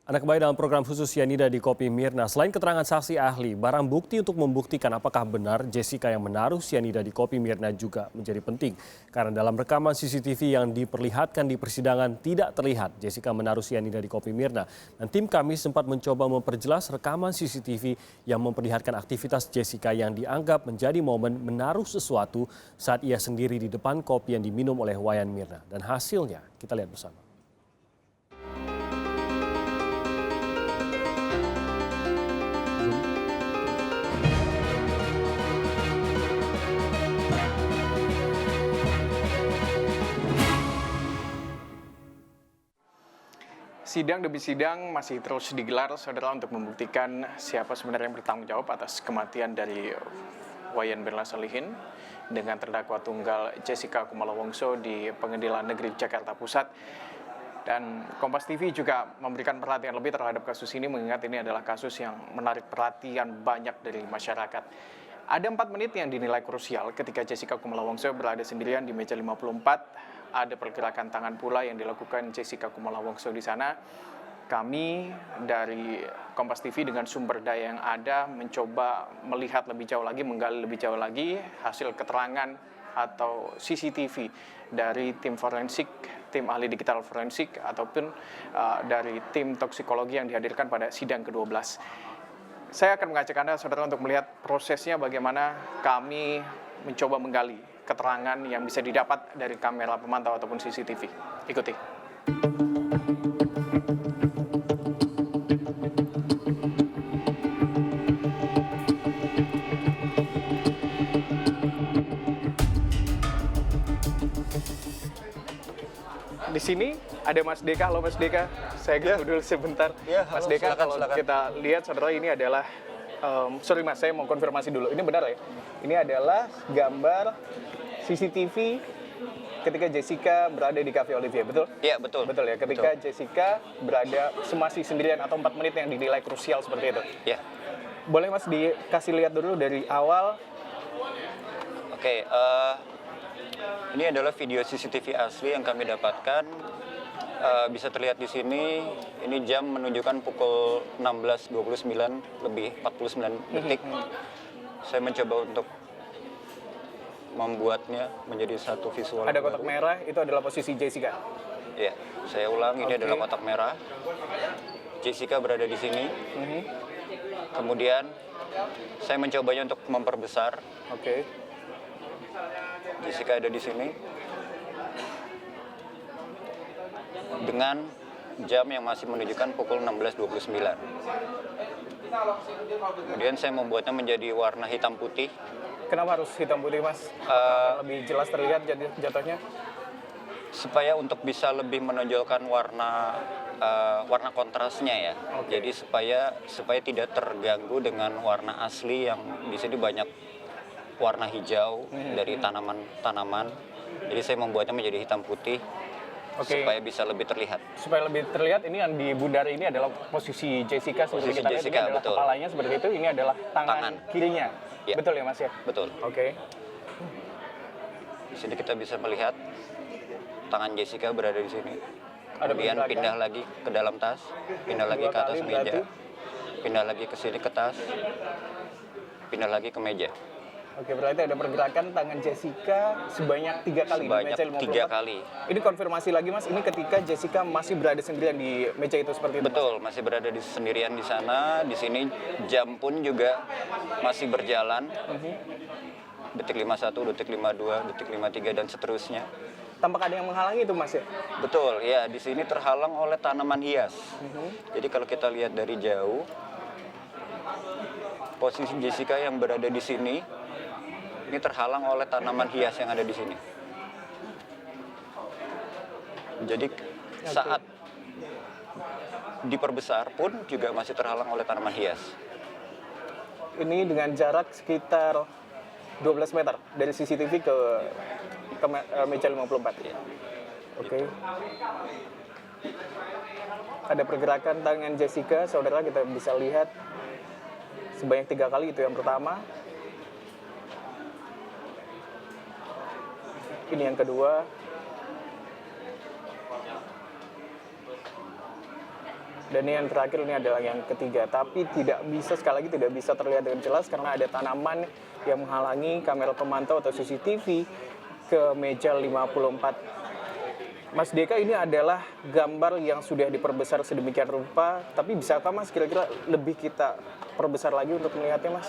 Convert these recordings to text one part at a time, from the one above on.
Anda kembali dalam program khusus Sianida di Kopi Mirna. Selain keterangan saksi ahli, barang bukti untuk membuktikan apakah benar Jessica yang menaruh Sianida di Kopi Mirna juga menjadi penting. Karena dalam rekaman CCTV yang diperlihatkan di persidangan tidak terlihat Jessica menaruh Sianida di Kopi Mirna. Dan tim kami sempat mencoba memperjelas rekaman CCTV yang memperlihatkan aktivitas Jessica yang dianggap menjadi momen menaruh sesuatu saat ia sendiri di depan kopi yang diminum oleh Wayan Mirna. Dan hasilnya kita lihat bersama. Sidang demi sidang masih terus digelar, saudara, untuk membuktikan siapa sebenarnya yang bertanggung jawab atas kematian dari Wayan Mirna Salihin dengan terdakwa tunggal Jessica Kumala Wongso di Pengadilan Negeri Jakarta Pusat. Dan Kompas TV juga memberikan perhatian lebih terhadap kasus ini, mengingat ini adalah kasus yang menarik perhatian banyak dari masyarakat. Ada 4 menit yang dinilai krusial ketika Jessica Kumala Wongso berada sendirian di meja 54. Ada pergerakan tangan pula yang dilakukan Jessica Kumala Wongso di sana. Kami dari Kompas TV dengan sumber daya yang ada mencoba melihat lebih jauh lagi, menggali lebih jauh lagi hasil keterangan atau CCTV dari tim forensik, tim ahli digital forensik, ataupun dari tim toksikologi yang dihadirkan pada sidang ke-12. Saya akan mengajak Anda, saudara, untuk melihat prosesnya bagaimana kami mencoba menggali keterangan yang bisa didapat dari kamera pemantau ataupun CCTV. Ikuti. Di sini ada Mas Deka. Halo Mas Deka, saya ganggu dulu sebentar. Ya, Mas halo, Deka, kalau silakan. kita lihat, saudara, ini adalah sorry Mas, saya mau konfirmasi dulu. Ini benar ya? Ini adalah gambar CCTV ketika Jessica berada di Cafe Olivia, betul? Iya, betul. Betul ya, ketika Betul. Jessica berada masih sendirian atau 4 menit yang dinilai krusial seperti itu. Ya. Boleh Mas dikasih lihat dulu dari awal? Oke, ini adalah video CCTV asli yang kami dapatkan. Bisa terlihat di sini, ini jam menunjukkan pukul 16.29 lebih 49 detik. Saya mencoba untuk membuatnya menjadi satu visual. Ada kotak merah, itu adalah posisi Jessica. Ya, saya ulang, ini adalah kotak merah. Jessica berada di sini. Kemudian saya mencobanya untuk memperbesar. Oke. Jessica ada di sini dengan jam yang masih menunjukkan pukul 16.29. Kemudian saya membuatnya menjadi warna hitam putih. Kenapa harus hitam putih, Mas? Apakah lebih jelas terlihat jatuhnya? Supaya untuk bisa lebih menonjolkan warna kontrasnya ya. Oke. Jadi supaya tidak terganggu dengan warna asli yang di sini banyak warna hijau dari tanaman-tanaman. Jadi saya membuatnya menjadi hitam putih. Oke. Supaya bisa lebih terlihat. Supaya lebih terlihat, ini yang di bundar ini adalah posisi Jessica. Seperti Posisi kita lihat, Jessica, ini adalah betul. kepalanya seperti itu. Ini adalah tangan kirinya. Ya. Betul ya, Mas ya? Betul. Oke. Di sini kita bisa melihat tangan Jessica berada di sini. Ada Kemudian pergerakan. pindah lagi ke dalam tas, pindah lagi Dua ke atas kali meja, berarti. pindah lagi ke sini ke tas, pindah lagi ke meja. Oke, berarti ada pergerakan tangan Jessica sebanyak 3 kali Sebanyak di meja 54. 3 kali. Ini konfirmasi lagi, Mas, ini ketika Jessica masih berada sendirian di meja itu seperti itu, Mas? Betul, masih berada di sendirian di sana. Di sini jam pun juga masih berjalan. Detik 51, detik 52, detik 53 dan seterusnya. Tampak ada yang menghalangi itu, Mas ya? Betul, ya, di sini terhalang oleh tanaman hias. Jadi kalau kita lihat dari jauh, posisi Jessica yang berada di sini ini terhalang oleh tanaman hias yang ada di sini. Jadi saat diperbesar pun juga masih terhalang oleh tanaman hias. Ini dengan jarak sekitar 12 meter dari CCTV ke meja 54. Ya. Oke. Ada pergerakan tangan Jessica, saudara, kita bisa lihat sebanyak 3 kali. Itu yang pertama. Ini yang kedua. Dan yang terakhir ini adalah yang ketiga, tapi sekali lagi tidak bisa terlihat dengan jelas karena ada tanaman yang menghalangi kamera pemantau atau CCTV ke meja 54. Mas Deka, ini adalah gambar yang sudah diperbesar sedemikian rupa, tapi bisakah Mas kira-kira lebih kita perbesar lagi untuk melihatnya, Mas?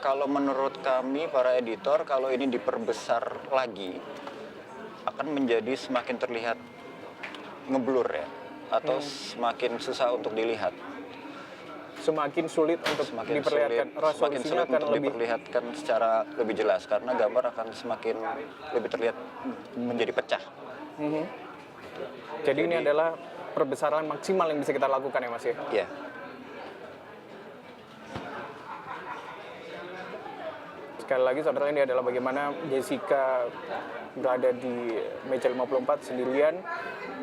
Kalau menurut kami para editor, kalau ini diperbesar lagi akan menjadi semakin terlihat ngeblur ya, atau semakin susah untuk dilihat. Semakin sulit untuk diperlihatkan, semakin sulit akan untuk lebih diperlihatkan secara lebih jelas karena gambar akan semakin lebih terlihat menjadi pecah. Jadi ini adalah perbesaran maksimal yang bisa kita lakukan ya Mas ya? Iya. Sekali lagi saudara, ini adalah bagaimana Jessica berada di meja 54 sendirian.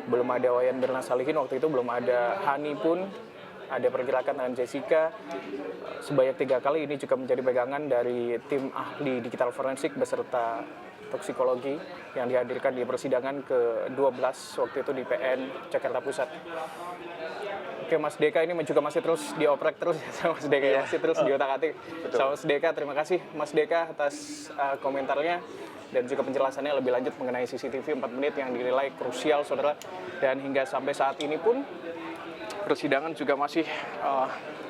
Belum ada Wayan Mirna Salihin, waktu itu belum ada Hani pun. Ada pergerakan dengan Jessica sebanyak 3 kali. Ini juga menjadi pegangan dari tim ahli digital forensik beserta toksikologi yang dihadirkan di persidangan ke-12 waktu itu di PN Jakarta Pusat. Oke, Mas Deka ini juga masih terus dioprek terus ya sama Mas Deka, masih terus diotak-atik sama Mas Deka. Terima kasih Mas Deka atas komentarnya dan juga penjelasannya lebih lanjut mengenai CCTV 4 menit yang dinilai krusial, saudara. Dan hingga sampai saat ini pun persidangan juga masih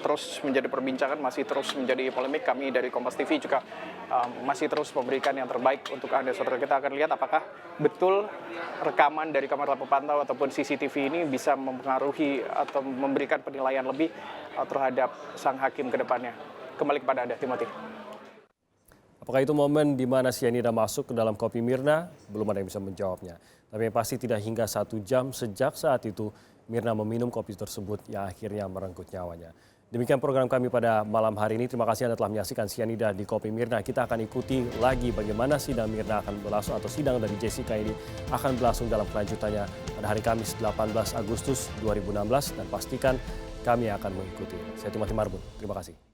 terus menjadi perbincangan, masih terus menjadi polemik. Kami dari Kompas TV juga masih terus memberikan yang terbaik untuk Anda, saudara. Kita akan lihat apakah betul rekaman dari kamera pemantau ataupun CCTV ini bisa mempengaruhi atau memberikan penilaian lebih terhadap sang hakim ke depannya. Kembali kepada Anda, Timothy. Apakah itu momen di mana cyanida masuk ke dalam kopi Mirna? Belum ada yang bisa menjawabnya. Tapi yang pasti tidak hingga 1 jam sejak saat itu Mirna meminum kopi tersebut yang akhirnya merenggut nyawanya. Demikian program kami pada malam hari ini. Terima kasih Anda telah menyaksikan cyanida di kopi Mirna. Kita akan ikuti lagi bagaimana sidang Mirna akan berlangsung atau sidang dari Jessica ini akan berlangsung dalam kelanjutannya pada hari Kamis 18 Agustus 2016 dan pastikan kami akan mengikuti. Saya Timothy Marbun. Terima kasih.